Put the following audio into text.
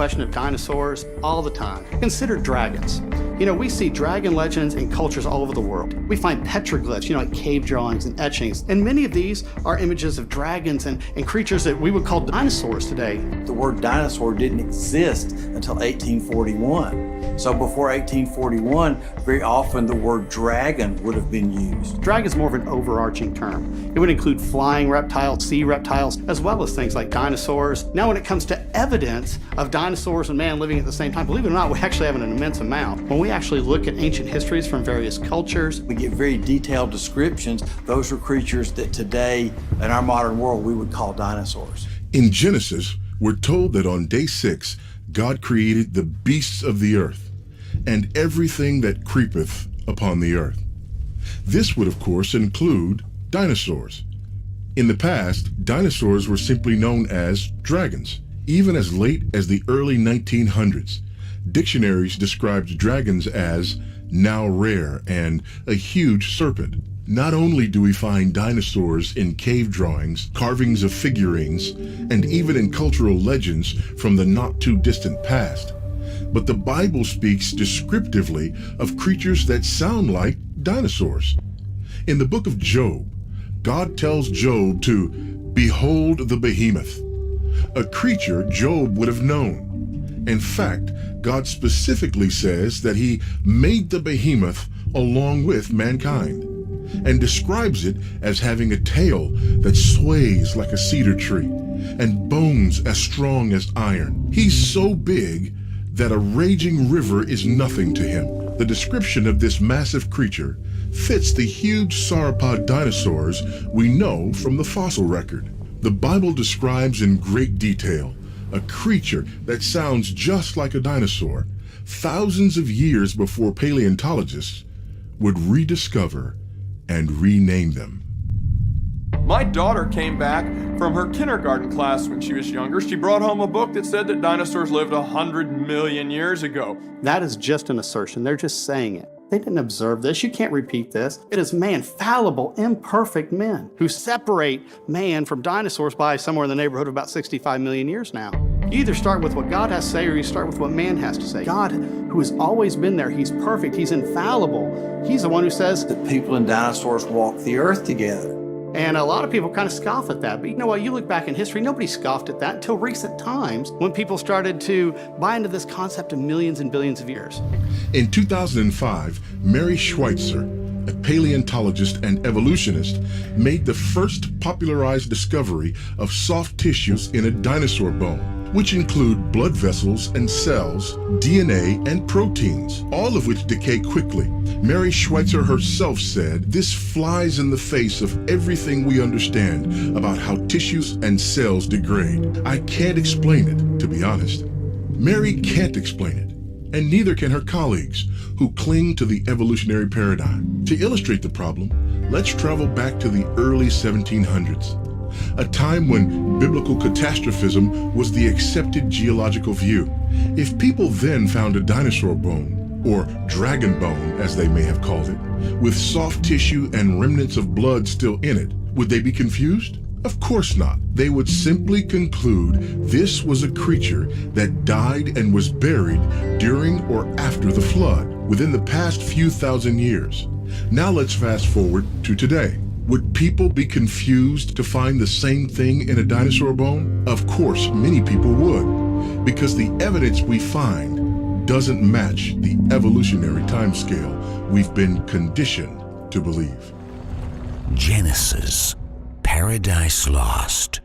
discussion of dinosaurs all the time. Consider dragons. You know, we see dragon legends in cultures all over the world. We find petroglyphs, like cave drawings and etchings, and many of these are images of dragons and creatures that we would call dinosaurs today. The word dinosaur didn't exist until 1841. So before 1841, very often the word dragon would have been used. Dragon is more of an overarching term. It would include flying reptiles, sea reptiles, as well as things like dinosaurs. Now, when it comes to evidence of dinosaurs and man living at the same time, believe it or not, we actually have an immense amount. When we actually look at ancient histories from various cultures, we get very detailed descriptions. Those are creatures that today, in our modern world, we would call dinosaurs. In Genesis, we're told that on day 6, God created the beasts of the earth and everything that creepeth upon the earth. This would, of course, include dinosaurs. In the past, dinosaurs were simply known as dragons. Even as late as the early 1900s, dictionaries described dragons as now rare and a huge serpent. Not only do we find dinosaurs in cave drawings, carvings of figurines, and even in cultural legends from the not-too-distant past, but the Bible speaks descriptively of creatures that sound like dinosaurs. In the book of Job, God tells Job to behold the behemoth, a creature Job would have known. In fact, God specifically says that he made the behemoth along with mankind, and describes it as having a tail that sways like a cedar tree and bones as strong as iron. He's so big that a raging river is nothing to him. The description of this massive creature fits the huge sauropod dinosaurs we know from the fossil record. The Bible describes in great detail a creature that sounds just like a dinosaur, thousands of years before paleontologists would rediscover and rename them. My daughter came back from her kindergarten class when she was younger. She brought home a book that said that dinosaurs lived 100 million years ago. That is just an assertion. They're just saying it. They didn't observe this. You can't repeat this. It is man, fallible, imperfect men who separate man from dinosaurs by somewhere in the neighborhood of about 65 million years now. You either start with what God has to say or you start with what man has to say. God, who has always been there, he's perfect, he's infallible. He's the one who says that people and dinosaurs walk the earth together. And a lot of people kind of scoff at that. But you know what? You look back in history, nobody scoffed at that until recent times when people started to buy into this concept of millions and billions of years. In 2005, Mary Schweitzer, a paleontologist and evolutionist, made the first popularized discovery of soft tissues in a dinosaur bone, which include blood vessels and cells, DNA, and proteins, all of which decay quickly. Mary Schweitzer herself said, "This flies in the face of everything we understand about how tissues and cells degrade. I can't explain it, to be honest." Mary can't explain it, and neither can her colleagues, who cling to the evolutionary paradigm. To illustrate the problem, let's travel back to the early 1700s. A time when biblical catastrophism was the accepted geological view. If people then found a dinosaur bone, or dragon bone as they may have called it, with soft tissue and remnants of blood still in it, would they be confused? Of course not. They would simply conclude this was a creature that died and was buried during or after the flood, within the past few thousand years. Now let's fast forward to today. Would people be confused to find the same thing in a dinosaur bone? Of course, many people would, because the evidence we find doesn't match the evolutionary timescale we've been conditioned to believe. Genesis, Paradise Lost.